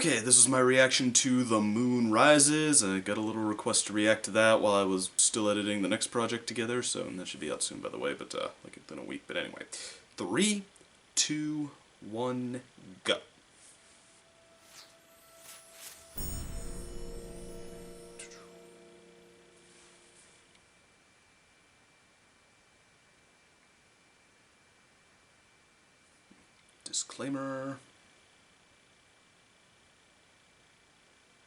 Okay, this is my reaction to The Moon Rises. I got a little request to react to that while I was still editing the next project together, so that should be out soon, by the way, but like in a week. But anyway, 3, 2, 1, go. Disclaimer.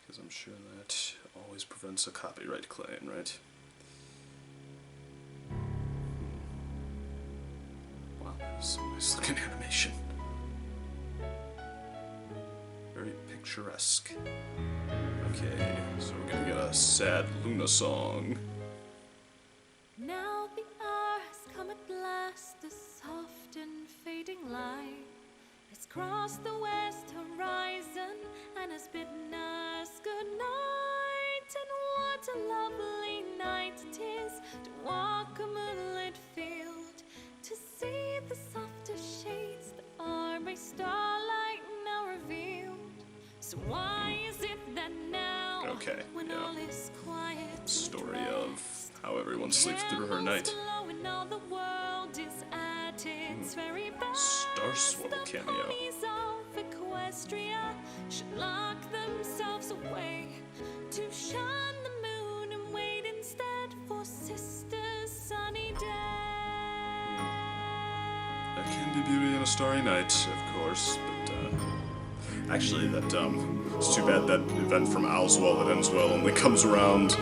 Because I'm sure that always prevents a copyright claim, right? Wow, that's some nice looking animation. Very picturesque. Okay, so we're gonna get a sad Luna song. Now the hour has come at last, the soft and fading light has crossed the west horizon and has bidden us good night. And what a lovely night it is to walk a moonlit field, to see the softer shades that are by starlight now revealed. So why is it that now, when all is quiet, story of how everyone sleeps through her night. all the world is at its very best. Star Swirl cameo. The ponies of Equestria should lock themselves away to shun the moon and wait instead for Sister's sunny day. There can be beauty in a starry night, of course, but actually that it's too bad that event from Owl's Well that ends well only comes around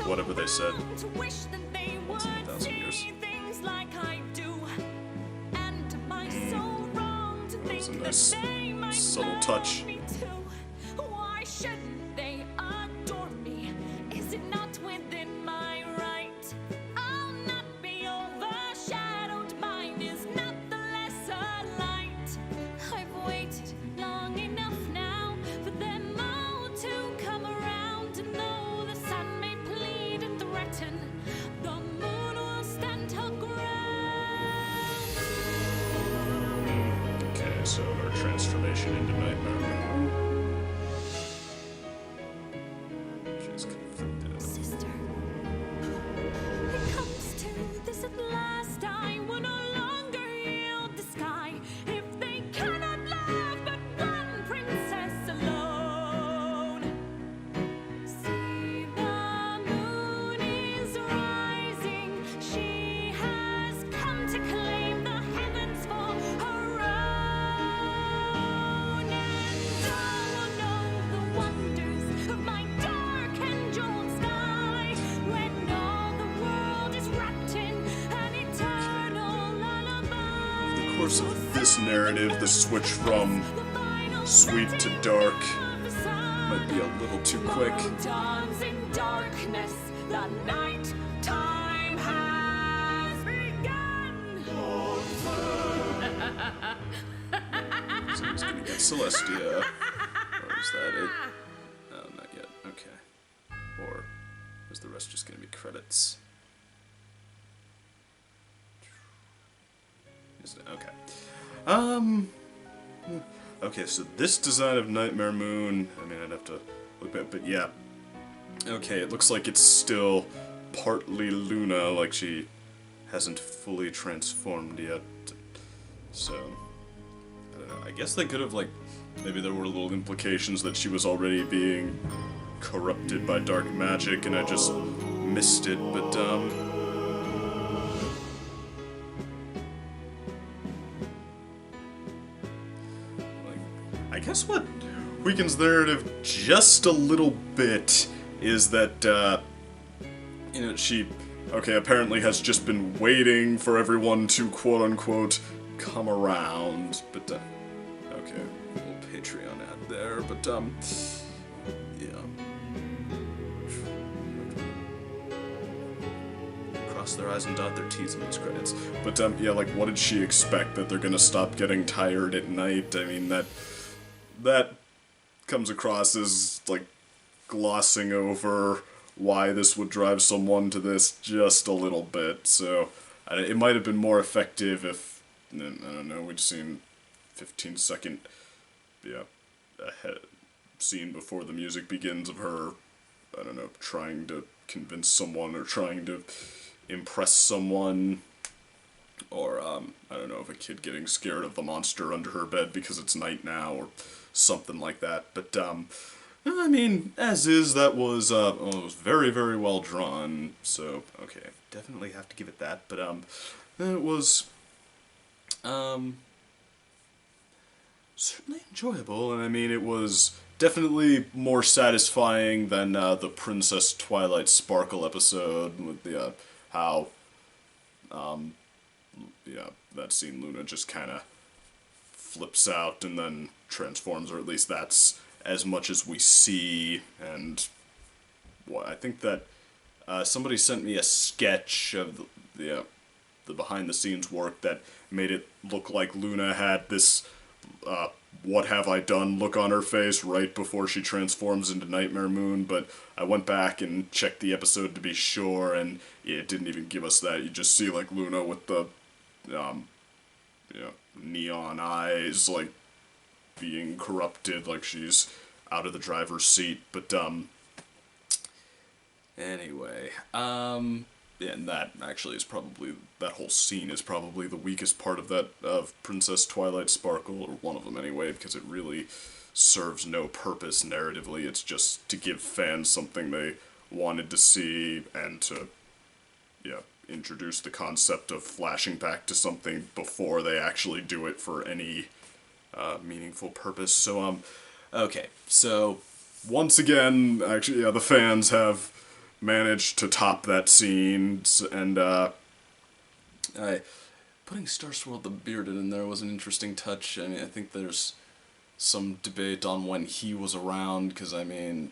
whatever they said. Once in 1,000 years. That was a nice, subtle touch. Why shouldn't they adore me? Is it not within my right? I'll not be overshadowed. Mine is not the lesser light. I've waited long enough now for them all to come around. And though the sun may plead and threaten, the moon will stand her ground. So her transformation into Nightmare Moon. She's conflicted. Sister, it comes to this at last. I will no longer yield the sky. If they cannot love but one princess alone. See, the moon is rising. She has come to claim the heavens for her own. The course of this narrative, the switch from sweet to dark might be a little too quick. Dawns in darkness, the night time has begun. So he's gonna get Celestia. Or is that it? No, not yet. Okay. Or is the rest just gonna be credits? Okay. Okay, so this design of Nightmare Moon, I mean, I'd have to look at, but yeah. Okay, it looks like it's still partly Luna, like she hasn't fully transformed yet. So, I don't know. I guess they could have, like, maybe there were little implications that she was already being corrupted by dark magic and I just missed it, but, I guess what weakens the narrative just a little bit is that, you know, she, apparently has just been waiting for everyone to quote-unquote come around, but, okay, a little Patreon ad there, but, yeah. Cross their I's and dot their T's in these credits. But, yeah, like, what did she expect? That they're gonna stop getting tired at night? I mean, that comes across as, like, glossing over why this would drive someone to this just a little bit, so it might have been more effective if, I don't know, we'd seen 15-second, yeah, ahead, scene before the music begins of her, I don't know, trying to convince someone or trying to impress someone, or I don't know, of a kid getting scared of the monster under her bed because it's night now, or something like that. But I mean, as is, that was well, it was very, very well drawn. So okay, definitely have to give it that. But it was certainly enjoyable, and I mean, it was definitely more satisfying than the Princess Twilight Sparkle episode with the how yeah, that scene Luna just kind of flips out and then transforms, or at least that's as much as we see. And what I think that somebody sent me a sketch of the behind the scenes work that made it look like Luna had this what have I done look on her face right before she transforms into Nightmare Moon, but I went back and checked the episode to be sure, and yeah, it didn't even give us that. You just see like Luna with the neon eyes, like being corrupted, like she's out of the driver's seat. But anyway, yeah, and that actually is probably, that whole scene is probably the weakest part of that, of Princess Twilight Sparkle, or one of them anyway, because it really serves no purpose narratively. It's just to give fans something they wanted to see, and to, yeah, introduce the concept of flashing back to something before they actually do it for any meaningful purpose. So, okay, so once again, actually, yeah, the fans have managed to top that scene, and putting Starswirl the Bearded in there was an interesting touch. I mean, I think there's some debate on when he was around, because, I mean,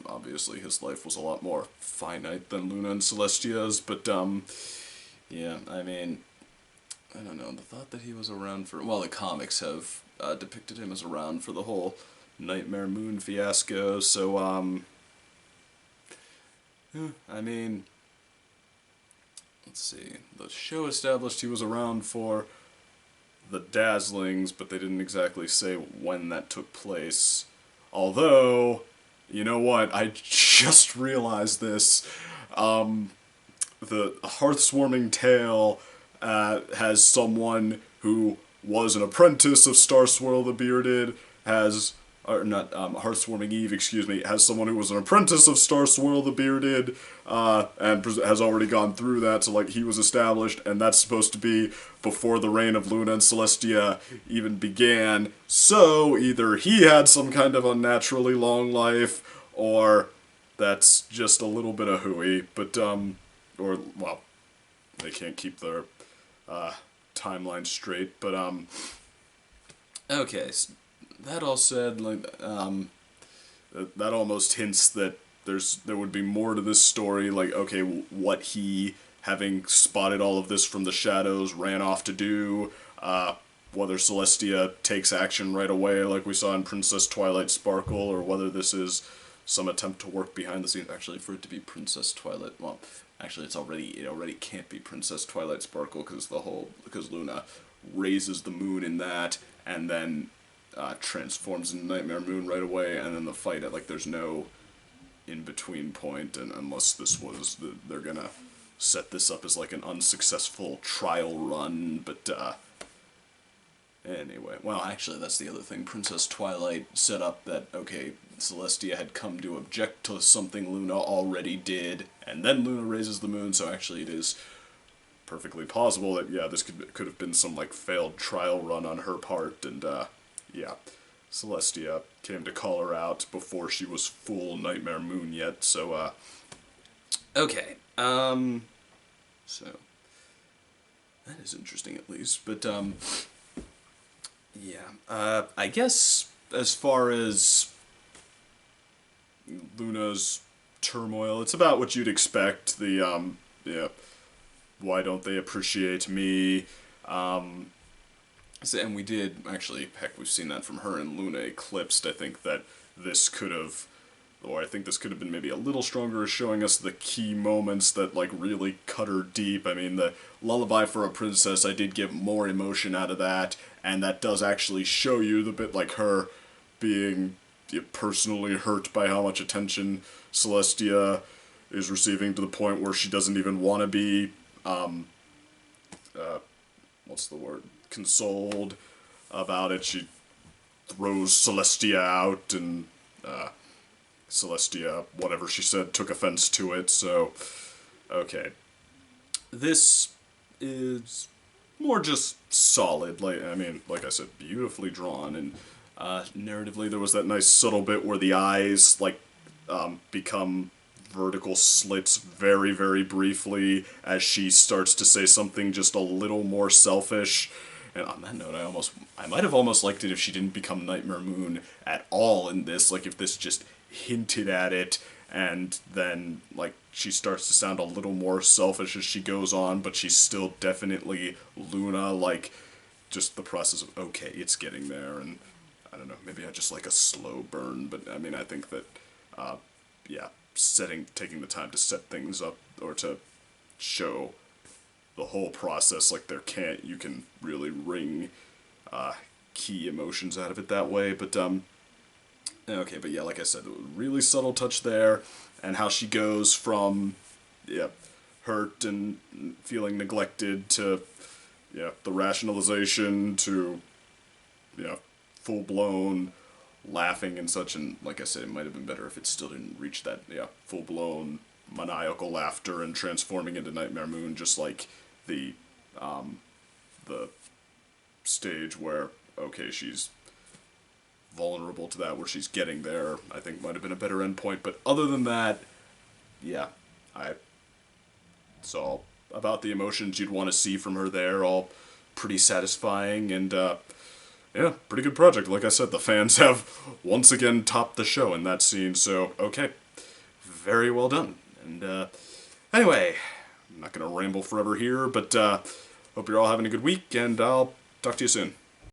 obviously his life was a lot more finite than Luna and Celestia's, but, yeah, I mean, I don't know, the thought that he was around for, well, the comics have depicted him as around for the whole Nightmare Moon fiasco, so, I mean, let's see, the show established he was around for the Dazzlings, but they didn't exactly say when that took place. Although, you know what, I just realized this, the Hearthswarming Tale has someone who was an apprentice of Starswirl the Bearded, has, or not, Hearthswarming Eve, excuse me, has someone who was an apprentice of Starswirl the Bearded, and has already gone through that, so, like, he was established, and that's supposed to be before the reign of Luna and Celestia even began, so either he had some kind of unnaturally long life, or that's just a little bit of hooey, but, or, well, they can't keep their, timeline straight, but, okay, so that all said, like, that almost hints that there would be more to this story, like, okay, what he, having spotted all of this from the shadows, ran off to do, whether Celestia takes action right away, like we saw in Princess Twilight Sparkle, or whether this is some attempt to work behind the scenes. Actually, for it to be Princess Twilight, well, actually, it already can't be Princess Twilight Sparkle, because Luna raises the moon in that, and then transforms into Nightmare Moon right away, and then the fight at, like, there's no in-between point, and unless this was, they're gonna set this up as, like, an unsuccessful trial run, but, anyway, well, actually, that's the other thing. Princess Twilight set up that, okay, Celestia had come to object to something Luna already did, and then Luna raises the moon, so actually it is perfectly possible that, yeah, this could have been some, like, failed trial run on her part, and, yeah, Celestia came to call her out before she was full Nightmare Moon yet, so, okay, so, that is interesting at least, but, yeah, I guess as far as Luna's turmoil, it's about what you'd expect, the, yeah, why don't they appreciate me, and we did, actually, heck, we've seen that from her and Luna Eclipsed. I think that this could have, or I think this could have been maybe a little stronger at showing us the key moments that, like, really cut her deep. I mean, the Lullaby for a Princess, I did get more emotion out of that, and that does actually show you the bit, like, her being personally hurt by how much attention Celestia is receiving, to the point where she doesn't even want to be, what's the word, consoled about it. She throws Celestia out, and Celestia, whatever she said, took offense to it, so, okay. This is more just solid, like I said, beautifully drawn, and narratively there was that nice subtle bit where the eyes, like, become vertical slits very, very briefly as she starts to say something just a little more selfish. And on that note, I might have almost liked it if she didn't become Nightmare Moon at all in this, like if this just hinted at it, and then, like, she starts to sound a little more selfish as she goes on, but she's still definitely Luna, like, just the process of, okay, it's getting there, and I don't know, maybe I just like a slow burn, but I mean, I think that, yeah, taking the time to set things up, or to show the whole process, like, you can really wring, key emotions out of it that way, but, okay, but yeah, like I said, really subtle touch there, and how she goes from, yeah, hurt and feeling neglected to, yeah, the rationalization to, yeah, full-blown laughing and such, and like I said, it might have been better if it still didn't reach that, yeah, full-blown maniacal laughter and transforming into Nightmare Moon, just like the stage where, okay, she's vulnerable to that, where she's getting there, I think might have been a better endpoint, but other than that, yeah, it's all about the emotions you'd want to see from her there, all pretty satisfying, and, yeah, pretty good project. Like I said, the fans have once again topped the show in that scene, so, okay, very well done. And, anyway, I'm not going to ramble forever here, but, hope you're all having a good week, and I'll talk to you soon.